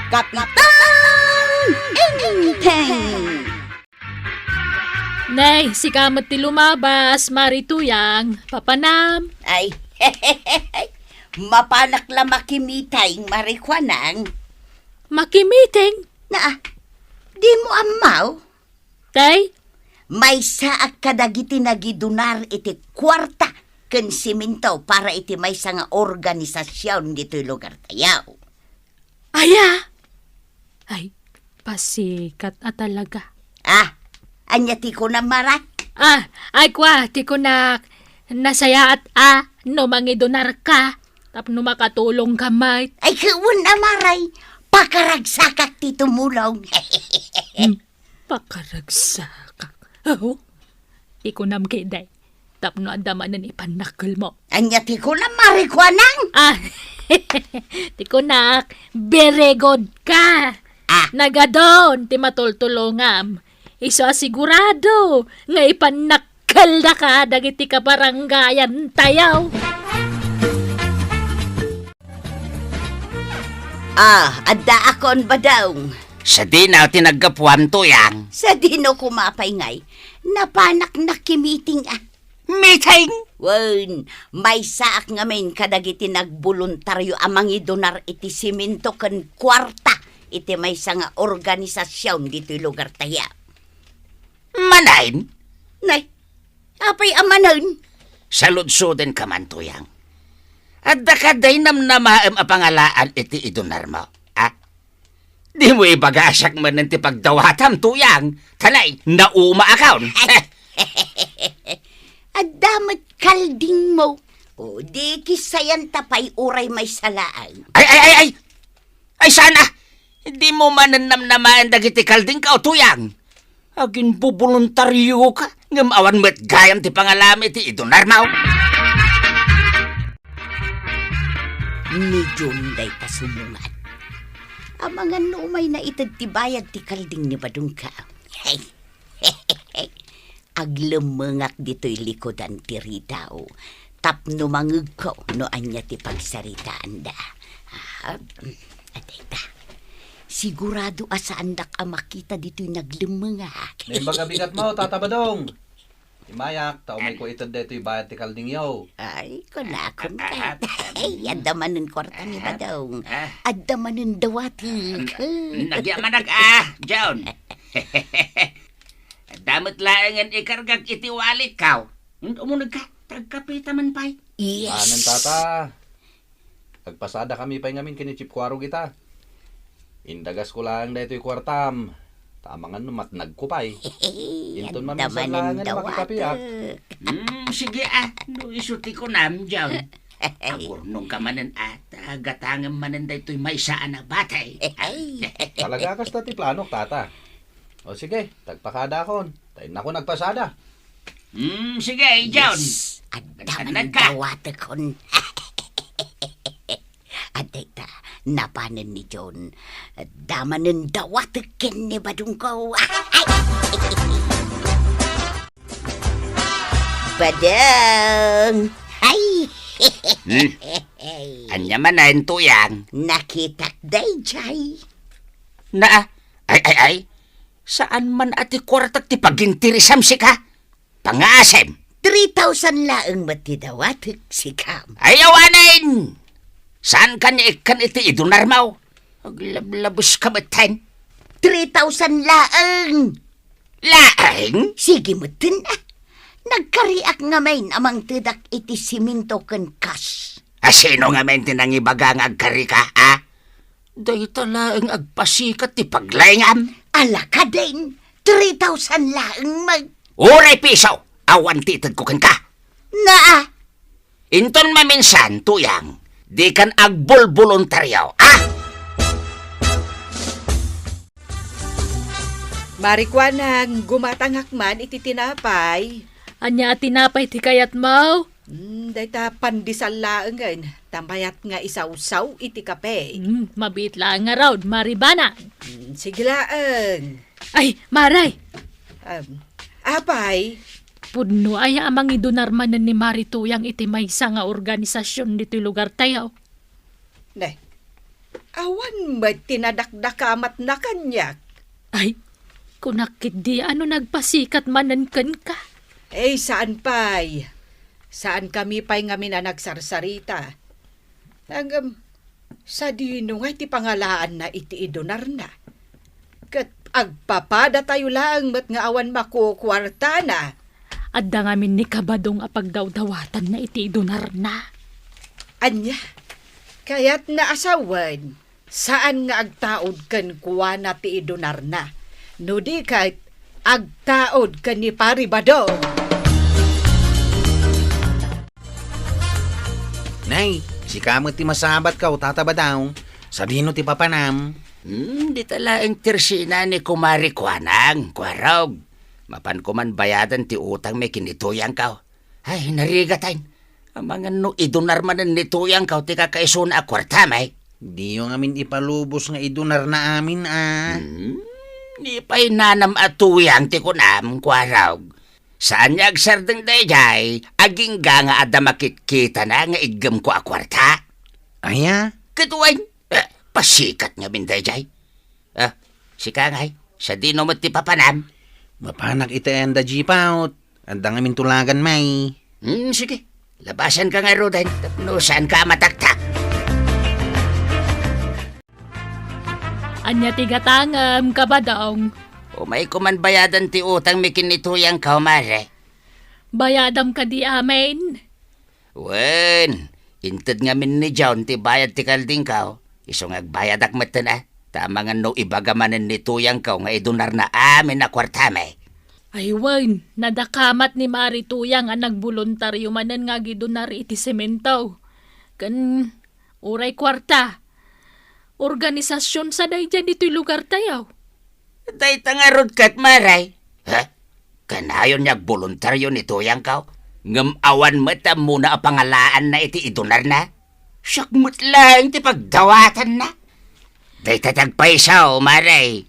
Kapitan Enteng! Nay, si kamat ti lumabas, marituyang, papanam. Ay, mapanak la makimitay marikwanang. Makimiting. Na, di mo amaw? Tay, May saak kadagiti nagidunar iti kwarta ken siminto para iti may nga organisasyon dito'y lugar tayaw. aya. Ay, pasikat talaga. Anya ti ko na mara? Ay kwa, ti ko na nasaya at no mangidonar ka. Tapno makatulong ka, mate. Ay, kawun na maray. Pakaragsakak ti tumulong. Pakaragsak. Oh, ikunam kiday. Tapno andamanan ipanakal mo. Anya ti ko na marikwanang? Ti ko na, very good ka. Nagadon, ti matultulongam. Iso asigurado nga ipanakal na ka dagiti kabarangayan tayaw. Adda akon ba daw? Sa di na tinaggapuan to yang. Sa dino kumapay ngay, napanak na kimiting Meeting! Wen, may saak nga main kadagiti nagboluntaryo amang idonar iti siminto ken kwarta iti may nga organisasyon dito'y lugar taya. Manain? Nay, apay amanon? Sa ludsuden ka man to yang. At dakaday namnamaam a pangalaan iti idonar mo. Di mo ibagasak man ng ti pagdawatam to yang. Tanay, nauma akaon. Adamat kalding mo. O di kisayan tapay uray may salaan. Ay! Ay sana! Di mo mananam naman dagiti kalding ka o tuyang. Agin po voluntaryo ka. Ngamawan mo't gayam ti pangalami ti idonar mo. Ni Junday ta sumungat. Ang mga numay na itagtibayad ti kalding ni Badung ka. Hey! Aglemengak dito'y likodan ti Ridaw. Tapno mangeg ko no anya ti pagsaritaan da. Atay ta. Sigurado asaan dak ang makita dito'y naglemengak. May bagabigat mo, Tata Badong. Imayak, tao may ko itad dito'y bayad ti kalding yaw. Ay, kunakon ka. Ay, adamanin kwarta ni Badong. Adamanin dawatik. Nagyamanag John. Damot laangan ikargag iti walit kaw. Umunag ka, tagkapita man pa'y. Yes. Anan, Tata. Nagpasada kami pa'y ngamin kinichipkwaro kita. Indagas ko lang dito'y kwartam. Tamangan numatnag ko pa'y. Inton man minsan lang nga makikapiyak. Sige no isuti ko nam, John. Agurnong ka manan gatangan manan dito'y may saan na batay. Talaga kas ti plano, Tata. O sige, tagpakada kon. Tayo na ko nagpasada. Sige, John. Yes. Adamanin dawatikon. Aday ta, napanan ni John. Adamanin dawatikin ni Badung ko. Badung! Ay! Anya manayin to yang. Nakitak day, Jay. Ay. Saan man ati kwartak ti pagintirisam si ka? Pangasem. 3,000 laang matidawatik si Kam. Ayawanin! Saan ka niya ikan iti idunar mo? Aglablabos ka matan. 3,000 laang! Laeng? Sige mo din Nagkariak nga main amang tidak iti siminto ken kas. Sino nga men tinangibaga nga agkari ka, Dahita laeng agpasikat ti paglayngam. Ala ka din, 3,000 laang Uray piso! Awan titad ko kan ka. Na! Inton maminsan, tuyang, di kan agbol-voluntaryo, Marikwanang gumatangak man iti tinapay. Anya tinapay ti kayat mo? Dayta pandisal laeng ngayon. Tampayat nga isausaw iti kape. Mabit lang nga raw, maribana. Sige laeng. Ay, maray. Apay? Pudno ay amang idunarmanan ni Marituyang iti may nga organisasyon dito lugar tayo. Ne. Awan ba't tinadakdakamat na kanyak? Ay, kunakit di ano nagpasikat manankan ka. Saan pa'y? Saan kami pa'y ngamin na nagsarsarita? Sa dino nga iti pangalaan na iti idonar na. Kat agpapada tayo lang mat nga awan makukwarta na. Adda ngamin ni kabadong apagdawdawatan na iti idunar na. Anya, kaya't naasawan, saan nga agtaod kan kuwa na ti idonar na. No di kahit agtaod kan ni Paribadong. Nay, si kamot ti masabat ka o tataba daw. Sabihin no ti papanam. Di talaang tirsina ni Kumari Kwanang, Kwarog. Mapan ko man bayadan ti utang may kinituyang ka. Ay, narigatan. Ang mga no idunar man nituyang ka, ti kakaisuna a kwarta, may. Di yung amin ipalubos nga idunar na amin Di pa'y nanam atuyang ti kunam, Kwarog. Saan niya agsardeng dayjay, aging nga ada makikita na nga igam ko a kwarta. Aya? Katuwain, pasikat nga bindayjay. Sikangay, sa di no ti papanam. Mapanak iti anda jipaut. Anda ngamin tulagan may. Sige, labasan ka nga rodan. No, saan ka mataktak? Anya tigatangam kabadong. O may kuman bayadan ti utang may kinituyang ka, Mare. Bayadam ka di amin. Wen, inted nga min ni John ti bayad ti kalding ka. Isong agbayad akmatan na. Tama nga no ibagamanan ni tuyang ka nga idunar na amin na kwartame. Ay wan, nadakamat ni Marituyang ang nagboluntaryo manan nga gidunar iti sementaw. Kan uray kwarta. Organisasyon sa day dyan ito'y lugar tayaw. Day tangarod kat, Maray. Ha? Kanayon niya voluntaryo ni tuyang ka. Ngamawan mata muna ang pangalaan na iti idunar na. Syakmut lang ti pagdawatan na. Day tatagpaisaw, Maray.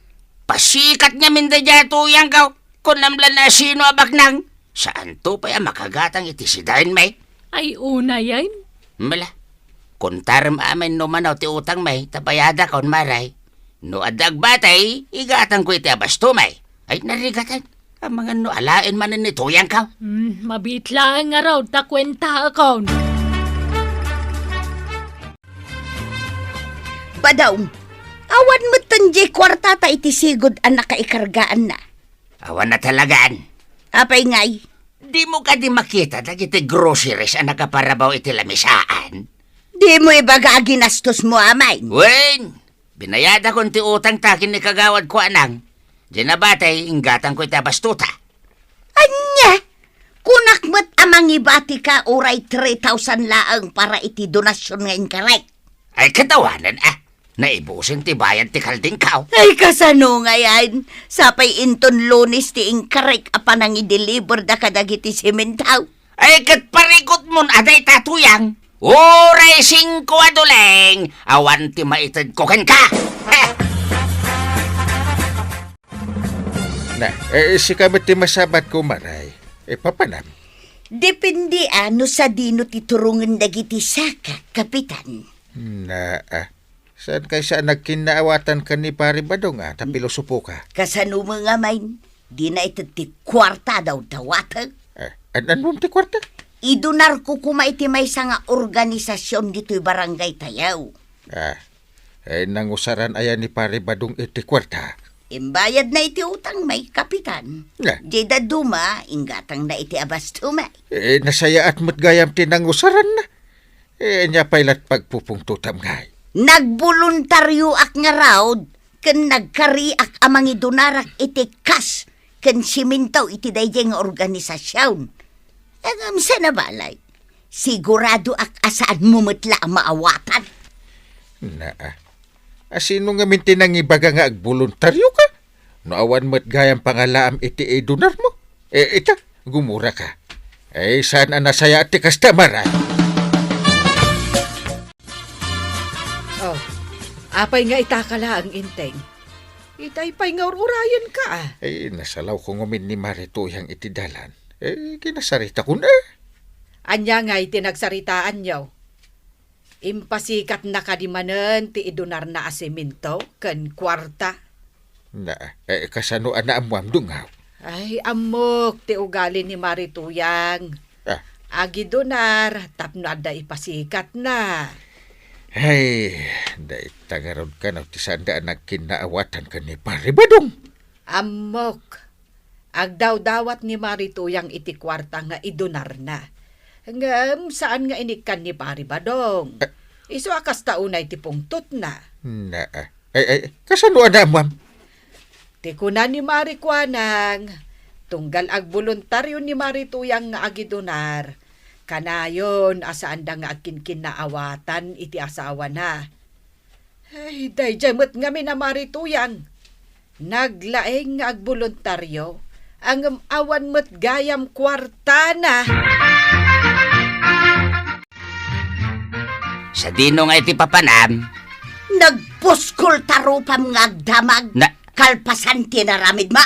Pasikat niya minda dya tuyang ka. Kung namlan na sino abagnang. Saan to pa makagatang iti sidahin, may? Ay una yan. Mala. Kung taram amin no manaw ti utang may, tabayada kon, Maray. No adag batay, igatang ko iti abasto, may. Ay narigatan. Ang mga no alain manan ni tuyang ka. Mabitlaan nga raw, takwenta ako. Badaw, awan mo tanjay kwarta ta iti sigod ang nakaikargaan na. Awan na talagaan. Apay ngay, Di mo ka di makita dagiti groceries ang nakaparabaw iti lamisaan. di mo ibaga ginastos mo amay. Wen, binayada kon ti utang takin ni kagawad ko anang. Diyan na batay, inggatang ko iti abastuta. Anya, kunakmat amang ibati ka uray 3,000 laang para iti donasyon ngayon karek. Ay katawanan naibusin ti bayad ti kalding kaw. Ay kasano nga yan, sapay inton lunis ti inkarek apanang i-deliver da kadagiti sementaw. Ay kat parikot mon aday tatuyang. Uray 5 aduleng, awan ti maitad ko ken ka. Na, si kamot ti masabat ko, Maray. Papanam. Depende ano sa dino ti turungan dagiti saka, kapitan. Na, saan kay saan nagkinaawatan ka ni Paribadong, tapilosopo ka? Kasano mo nga main, di na ito ti kwarta daw dawatag. Anan mo ti kwarta? Idunar ko kumaiti may nga organisasyon dito'y barangay tayaw. Nangusaran ayan ni Paribadong iti kwarta. Imbayad na iti utang may, kapitan. Na, Jeda duma, ingatang na iti abasto may. nasaya at matgayam ti nangusaran na. Nya pailat pagpupungtutam ngay. Nagboluntaryo ak nga raod, ken nagkariak amang idunarak iti kas, ken simintaw iti dayjeng organisasyon. Agam sa nabalay, sigurado ak asaan mumutla ang maawatan. Na, sino nga minti nang ibaga nga agboluntaryo ka? Naawan mo't gayang pangalaam iti idunar mo? Ita, gumura ka. Saan ang nasaya at tikasta, Maray? Oh, apay nga itakala ang inteng. Itay pa'y nga urayan ka. Nasalaw ko ngumin ni Marituyang iti dalan. Kinasarita ko na. Anya nga iti nagsaritaan niyaw. Impasikat na kadimanen ti idunar na asimento ken kwarta. Na, kasanuan na amuam dungaw. Ay, amok ti ugali ni Marituyang. Ah, Agi donar, tapno ada ipasikat na. ay, dahil tangaron ka na ti sanda na kinaawatan ka ni Pare Badong. Amok. Agdaw-dawat ni Marituyang iti kwarta nga idunar na. Ngam, saan nga inikan ni Pari Badong? Iso akas taunay ti pungtot na. Na, kasanuan na amuam. Ti kuna ni Marikwanang, tunggal ag voluntaryo ni Marituyang nga agidunar. Kanayon, asaan da nga agkinkin na awatan iti asawa na. Ay, day jamot nga mi na Marituyang. Naglaeng nga ag voluntaryo, ang awan mo't gayam kwarta na. Sa dino nga iti papanam, Nagpuskol tarupam nga agdamag. na Kalpasan tinaramid mo.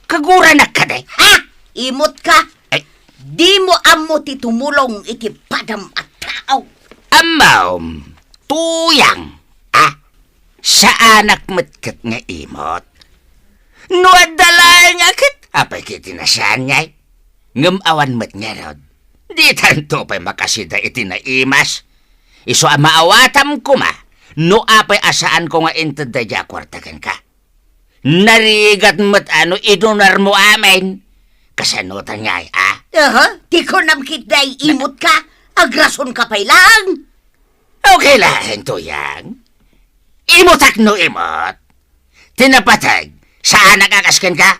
kagura na ka day. Ha? Imot ka? Ay, Di mo amo ti tumulong iti padam at tao. amaw, tuyang, sa anak matkat nga imot. No adala nga kit, apay kiti na siya ngay. Ngam awan mat nga rod. Di tanto pa'y makasida iti na imas. Iso ang maawatam ko ma, no apay asaan ko nga intadadya kwartakan ka. Narigat mat ano idunar mo amin. Kasanutan nga Di ko namkit day imot ka. Agrason ka pa lang. Okay lang, tuyang. Imutak no imot. Tinapatag, saan nakakaskan ka?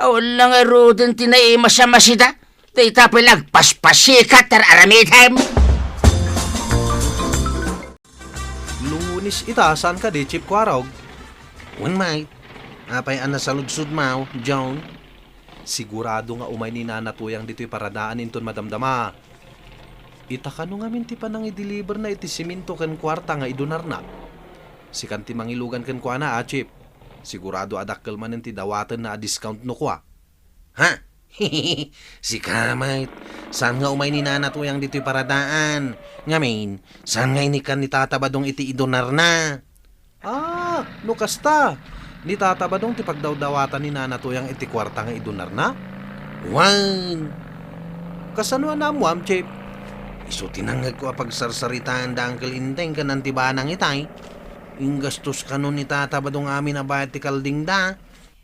Awan lang arodin tinaimas sa masida. Tay tapay lang paspasikat tar aramidhem. Lunis ita, saan ka di, Chip Kwarog? Mate. Apay ana sa lugsud mau, John. Sigurado nga umay ni nanatuyang dito'y paradaan inton madamdama. Ita ka no nga minti pa nang i-deliver na iti siminto ken kwarta nga idunar na. Si kanti mangilugan ken kwa na, Chip. Sigurado adakkel man ti dawatan na discount no kwa. Ha? Si Kamait. Saan nga umay ni nanatuyang dito'y paradaan? Ngamin, saan nga inikan ni tatabadong iti idunar na? No kasta. Ni tatabadong ti pagdawdawatan ni nanatuyang iti kwarta nga idunar na. Wan! Kasano na mo, Chip? Iso tinangag ko pagsarsaritaan da Uncle Inteng ka ng tibanang itay. Yung gastos ka nun ni tatabadong amin na bayad ti kalding da.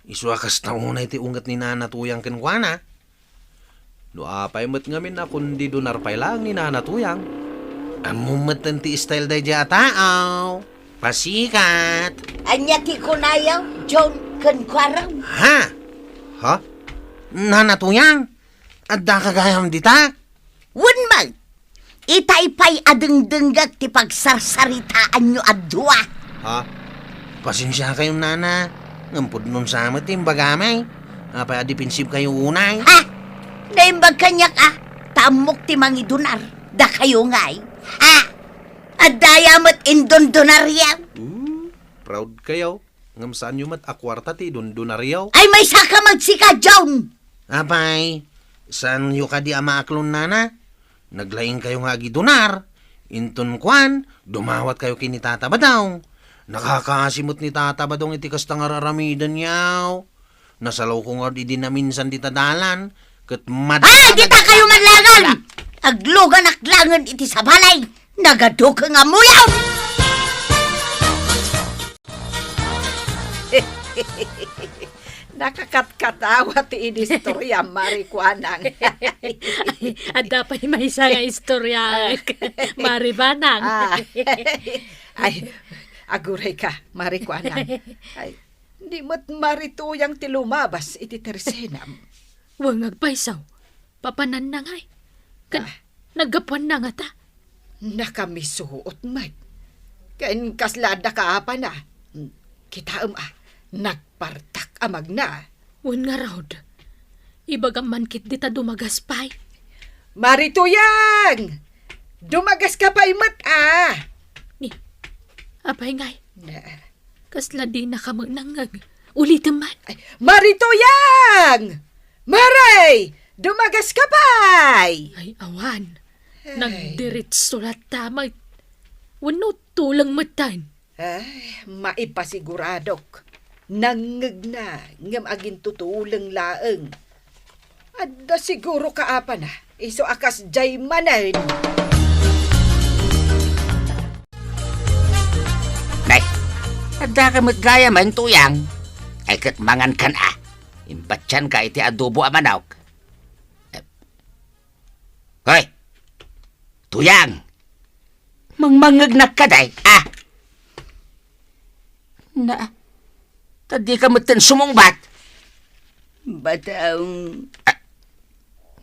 Iso akas taunay ti ungat ni nanatuyang kenkwana. No apay mat ngamin na kundi donar pay lang ni nanatuyang. Amumatan ti style da dya tao. Pasikat! Anya ti kunayaw, John Kankwaraw. Ha? Ha? Nanatuyang? Adda kagayam dita? Wunmag, itaypay adengdenggag ti pagsarsaritaan nyo adwa. Ha? Pasensya kayong nana. Ngampod nun sa amat yung bagamay. Apay adipensib kayo unay. Ha? Naimbag kanyak tamok ti mangidunar. Da kayo ngay. Ha? Adayamat indondonaryaw. Proud kayo. Ngam saan nyo mat akwarta ti dundunaryaw. Ay may saka magsika, John. Apay, saan yu ka di amaaklon nana? Naglaing kayo nga gidunar. Inton kwan, dumawat kayo kini tatabadaw. Nakakasimot ni tatabadong iti kasta nga raramidan yaw. Nasalaw ko nga di na minsan di tadalan. Kat Ay, di ta kayo manlangan. Aglugan aklangan iti sa balay. Nagaduk nga muyaw. Nakakatkatawa ti inistorya, Marikwanang. At dapat may isa nga istorya, Maribanang. Ay, aguray ka, Marikwanang. Ay, di mo't marituyang ti lumabas iti tersenam. Wangag paisaw, papanan na ngay. Naggapuan na nga ta. Nakamisuot, Mike. Kain kaslada ka apa na. Kita nagpartak amag na. Wan nga raod. Ibagang mankit dita dumagaspay. Marituyang! Dumagas ka pa imat, Apay ngay, Na, kasla di na ka magnangag. Ulitin man. ay, Marituyang! Maray! Dumagas ka pa! Ay, awan. Nagdiritso na tamay. Wano tulang matan. Ay, maipasiguradok. Nangag na, ngam agin tutulang laeng. Adda siguro kaapa na, iso akas jay manan. Nay, adda ka matgaya man tuyang. Ay kat mangan kan Imbatyan ka iti adobo a manok. Hoy! Tuyang! Mangmangagnak ka day, Na, tadi ka matan sumungbat. Badaong...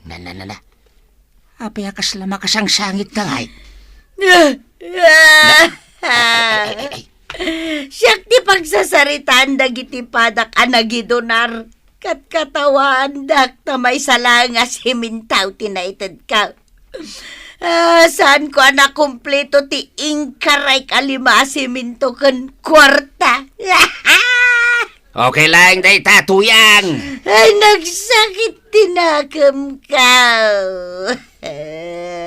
Na. Apay akas lama kasang sangit na ngay. Ay. Siyak ti pagsasaritaan dagiti padak anagidonar. Kat katawan dak na may salanga simintaw tinaited ka. Saan ko na kumpleto ti ingkaray kalima siminto kan kwarta. Okay lang, day tatuyang. Ay, nagsakit tinakam ka.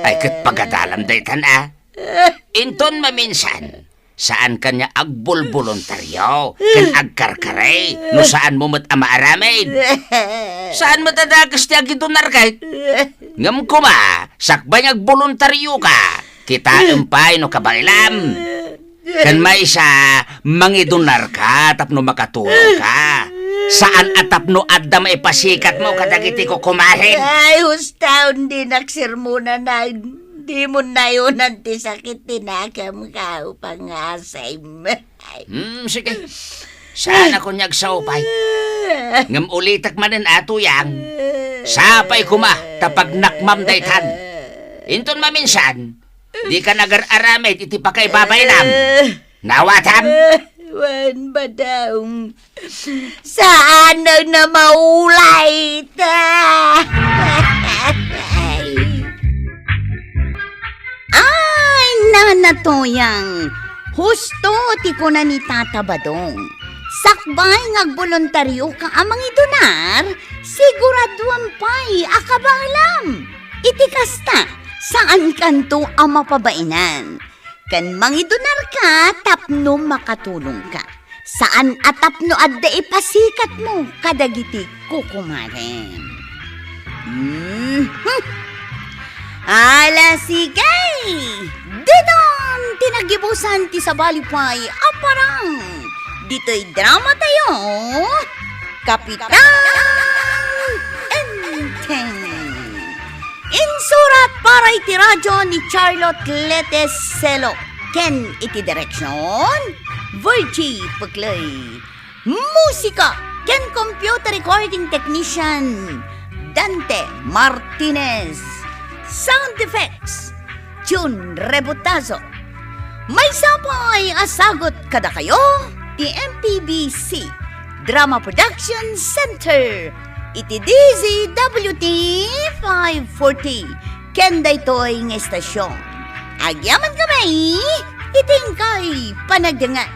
Ay kat pagadalam day tan Inton maminsan, saan kanya agbulbolontaryo, kan agkarkaray, no saan mo mat amaaramid. Saan matadagas ti agidonar kahit? Ngam ko ma, sakbay agbolontaryo ka, kita empay no kabailam. Kan may isa, mangidonar ka, tapno makatulong ka. Saan atapno adda maipasikat mo kadagiti ko kumahin? Ay, hustaon din nagsirmuna na. Di mo na yun ang tisakit tinakam ka upang asay mo. Sige. Saan ako niyagsaupay? Ngam ulitak manin atuyang. Sapay kuma, tapag nakmam daytan. Inton maminsan, di ka nagar-aramid iti pakay babaynam. Nawatam? Wan ba daw? Saan na maulay ta? Ay, nanatoyang. Husto ti ko na ni Tata Badong. Sakbay ngagbolontaryo ka amang idonar, siguraduan pa'y akabanglam. Iti kasta, saan kanto ang mapabainan? Kan mangidonar ka, tapno makatulong ka. Saan atapno adda ipasikat mo, kadagiti kukumaren. Ala sigay! Didon! Tinagibusan ti sa balipay, aparang! Dito'y drama tayo, Kapitan Enteng! Insurat para iti radyo ni Charlotte Leteselo. Ken iti direksyon, Virgie Paglay. Musika, ken computer recording technician, Dante Martinez. Sound effects, June Rebutazo. May sapay asagot kada kayo, ti MPBC Drama Production Center. Iti DZWT 540. Kenda ito'y ng estasyon. Agyaman kami, itingkay panagdangan.